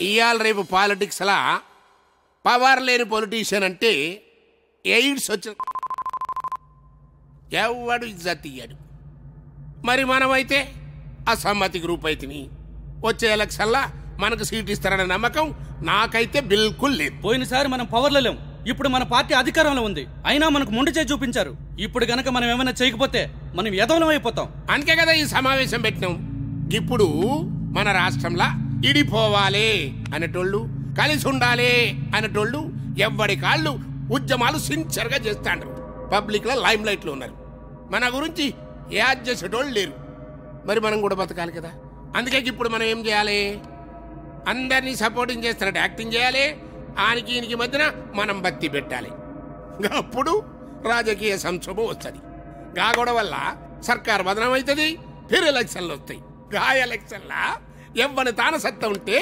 ఇవాళ రేపు పాలిటిక్స్లా పవర్ లేని పొలిటీషియన్ అంటే ఎయిడ్స్ వచ్చిన ఎవడు ఇజ్జత్ ఇయ్యాడు. మరి మనమైతే అసమ్మతి గ్రూప్ అయితేని వచ్చే ఎలక్షన్లా మనకు సీట్ ఇస్తారనే నమ్మకం నాకైతే బిల్కుల్ లేదు. పోయినసారి మనం పవర్లో లేం, ఇప్పుడు మన పార్టీ అధికారంలో ఉంది, అయినా మనకు మొండి చేసి చూపించారు. ఇప్పుడు గనక మనం ఏమైనా చేయకపోతే మనం ఎదవలం అయిపోతాం. అందుకే కదా ఈ సమావేశం పెట్టినాం. ఇప్పుడు మన రాష్ట్రంలో ఇడిపోవాలి అనేటోళ్ళు, కలిసి ఉండాలి అనేటోళ్ళు ఎవ్వడి కాళ్ళు ఉద్యమాలు సిన్సియర్గా చేస్తాండ్రు. పబ్లిక్ లో లైమ్ లైట్ లో ఉన్నారు. మన గురించి యాద్ చేసేటోళ్ళు లేరు. మరి మనం కూడా బతకాలి కదా. అందుకే ఇప్పుడు మనం ఏం చేయాలి? అందరినీ సపోర్టింగ్ చేస్తున్నట్టు యాక్టింగ్ చేయాలి. ఆనికి ఈయనకి మధ్యన మనం బత్తి పెట్టాలి. అప్పుడు రాజకీయ సంక్షోభం వస్తుంది. గాగొడ వల్ల సర్కార్ బదనం అవుతుంది, ఫిర్ ఎలక్షన్లు వస్తాయి. గా ఎలక్షన్లా ఎవ్వని తాన సత్తా ఉంటే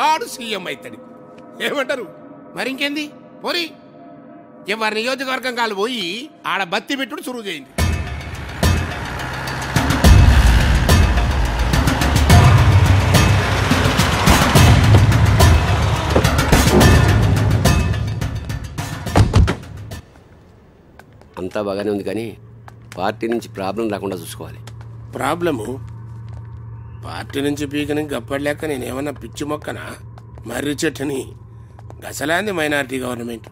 ఆడు సీఎం అవుతాడు. ఏమంటారు? మరి ఇంకేంది పోరి, ఎవరి నియోజకవర్గం కాలు పోయి ఆడ బత్తి పెట్టుడు సురువు చేయండి. అంతా బాగానే ఉంది, కానీ పార్టీ నుంచి ప్రాబ్లం రాకుండా చూసుకోవాలి. ప్రాబ్లము పార్టీ నుంచి పీకని గప్పలేక నేనేమన్నా పిచ్చి మొక్కనా? మర్రి చెట్టుని గసలాంది మైనారిటీ గవర్నమెంట్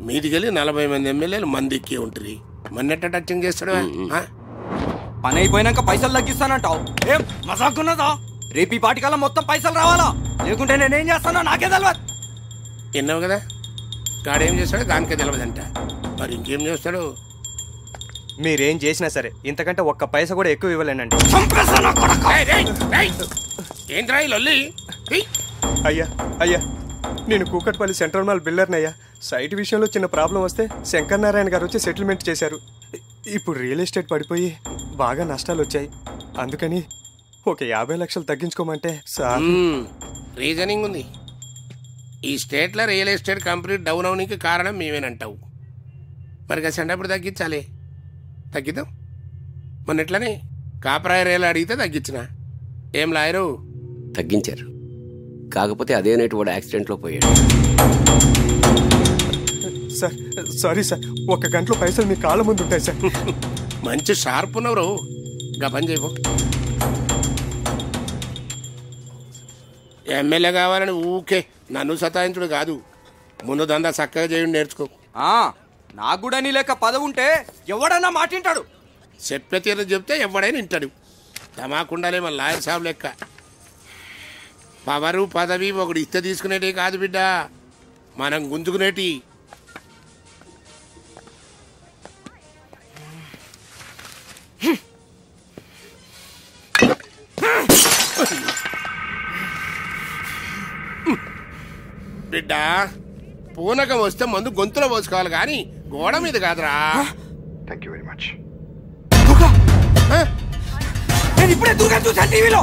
మీదికెళ్ళి 40 మంది ఎమ్మెల్యేలు మంది ఎక్కి ఉంటుంది. మన్నెట్ట టచింగ్ చేస్తాడు. పని అయిపోయినాక పైసలు తగ్గిస్తానంటావు, ఏం మజాకున్నదా? రేపు ఈ పాటికల్లా మొత్తం పైసలు రావాలా, లేకుంటే నేనేం చేస్తానో నాకే తెలియదు. విన్నావు కదా, గాడేం చేస్తాడో దానికే తెలియదంట. మరి ఇంకేం చేస్తాడు? మీరేం చేసినా సరే ఇంతకంటే ఒక్క పైసా కూడా ఎక్కువ ఇవ్వలేనండి. ఏంట్రా ఈ లొల్లి? అయ్యా అయ్యా, నేను కూకట్పల్లి సెంట్రల్ మాల్ బిల్డర్నయ్యా. సైట్ విషయంలో చిన్న ప్రాబ్లం వస్తే శంకర్ నారాయణ గారు వచ్చి సెటిల్మెంట్ చేశారు. ఇప్పుడు రియల్ ఎస్టేట్ పడిపోయి బాగా నష్టాలు వచ్చాయి. అందుకని ఒక 50 లక్షలు తగ్గించుకోమంటే సార్. రీజనింగ్ ఉంది. ఈ స్టేట్లో రియల్ ఎస్టేట్ కంపెనీ డౌన్ అవడానికి కారణం మేమేనంటావు. మరి కసండి అప్పుడు తగ్గించాలి. తగ్గిద్దాం. మొన్న ఎట్లనే కాపరాయరేలు అడిగితే తగ్గించిన. ఏం లాయరు? తగ్గించారు, కాకపోతే అదే నైట్ వాడు యాక్సిడెంట్లో పోయాడు. సార్ సారీ సార్, 1 గంటలో పైసలు మీ కాళ్ళ ముందు ఉంటాయి సార్. మంచి షార్ప్ ఉన్నవరు. గా పని చేయబో. ఎమ్మెల్యే కావాలని ఊకే నన్ను సతాయించుడు కాదు, ముందు దందా చక్కగా చేయండి నేర్చుకో. నాకు కూడా నీ లెక్క పదవి ఉంటే ఎవడన్నా మాటింటాడు. చెప్పే తీరు చెప్తే ఎవడైనా వింటాడు. తమాకుండాలే మన లాయర్ సాబ్ లెక్క. పవరు పదవి ఒకటి ఇస్తే తీసుకునేటి కాదు బిడ్డ, మనం గుంజుకునేటి. బిడ్డ పూనకం వస్తే మందు గొంతులో పోసుకోవాలి కానీ గోడ మీద కాదురా. Thank you very much. నేను ఇప్పుడే దూరం చూసాను టీవీలో.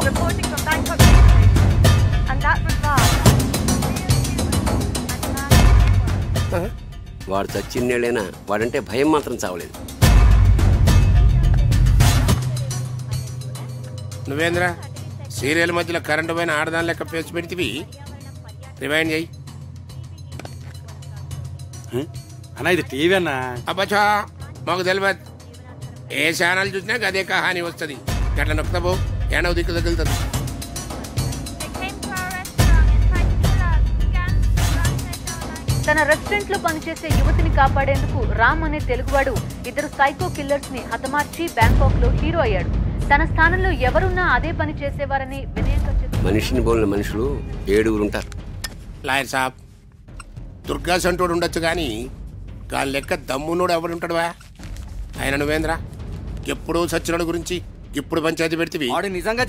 వాడు చచ్చిన్నేళ్ళైనా వాడంటే భయం మాత్రం చావలేదు. నువ్వేంద్రా సీరియల్ మధ్యలో కరెంటు పైన ఆడదాని లెక్క పేసి పెడితివి. రివైండ్ చేయి అన్నా. ఇది టీవీ అన్నా. అబ్బా మాకు తెలియదు. ఏ ఛానల్ చూసినా అదే కహాని వస్తుంది. గట్ల నొక్కుతాబో ఏడవ దిక్కు తగులుతుంది. తన రెస్టారెంట్ లో పనిచేసే యువతిని కాపాడేందుకు రామ్ అనే తెలుగువాడు 2 సైకో కిల్లర్స్ ని హతమార్చి బ్యాంకాక్ లో హీరో అయ్యాడు. తన స్థానంలో ఎవరున్నా అదే పని చేసేవారని వినయంగా చెప్పారు. మనిషిని పోలిన మనుషులు 7 ఉంటారు. లాయర్ సాబ్, దుర్గా సంటోడు ఉండొచ్చు కానీ గాలి లెక్క దమ్మునోడు ఎవడుంటాడువా? ఆయన నువ్వేంద్రా ఎప్పుడూ సచ్చినోడు గురించి ఇప్పుడు పంచాయతీ పెడితే వాడు నిజంగా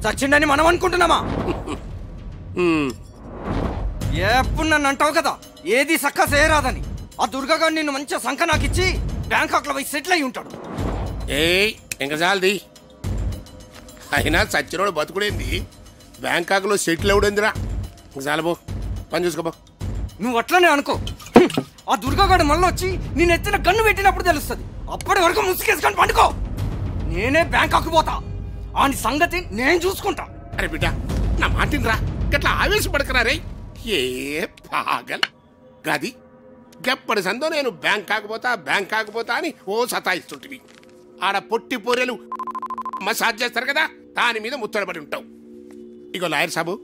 చచ్చిండని మనం అనుకుంటున్నామా? ఎప్పుడు నన్ను అంటావు కదా ఏది సక్క చేయరాదని. ఆ దుర్గాగాడు నిన్ను మంచిగా సంఖ నాకిచ్చి బ్యాంకాక్ లో పోయి సెటిల్ అయి ఉంటాడు. ఇంకా చాలది. అయినా సచ్చినోడు బతుకుడేంది, బ్యాంకాక్ లో సెటిల్ ఎవడేందిరా? ఇంకా చాలబో, పని చూసుకోబో. నువ్వు అట్లనే అనుకో. ఆ దుర్గాగాడు మళ్ళీ వచ్చి నేను ఎత్తిన గన్ను పెట్టినప్పుడు తెలుస్తుంది. అప్పటి వరకు ముసుగేసుకొని పండుకో. నేనే బ్యాంకాక్ పోతా. ఆని సంగతి నేను చూసుకుంటా. అరే బిడ్డ నా మాటినరా, గట్లా ఆవేశపడకరారే. ఏ పాగల్ గది గెప్పటి సందో నేను బ్యాంక్ కాకపోతా అని ఓ సతాయిస్తుంటివి. ఆడ పొట్టి పొరెలు మసాజ్ చేస్తారు కదా, దాని మీద ముత్తడబడి ఉంటావు. ఇగో లాయర్ సాబు,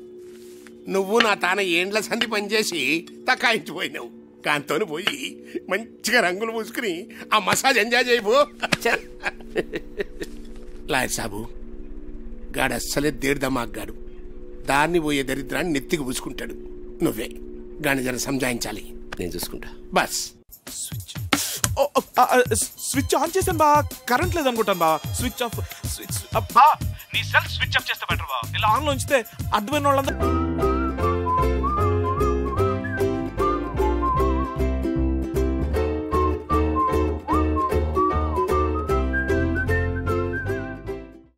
నువ్వు నా తాన ఏండ్ల సంధి పనిచేసి తకాయించిపోయినావు. దాంతో పోయి మంచిగా రంగులు పూసుకుని ఆ మసాజ్ ఎంజాయ్ చేయబో. లాయర్ సాబు, గాడు అస్సలే దేడిదమ్మాగాడు. దాన్ని పోయే దరిద్రాన్ని నెత్తికి పూసుకుంటాడు. నువ్వే గాని జర సంజాయించాలి. నేను చూసుకుంటా. బస్ స్విచ్ ఆన్ చేసాను బా, కరెంట్ లేదనుకుంటాను బా. స్విచ్ ఆఫ్ బా, నీ సెల్ స్విచ్ ఆఫ్ చేస్తే బెటర్ బా. ఇలా ఆన్లో ఉంచితే అడ్వైన్ వాళ్ళందరూ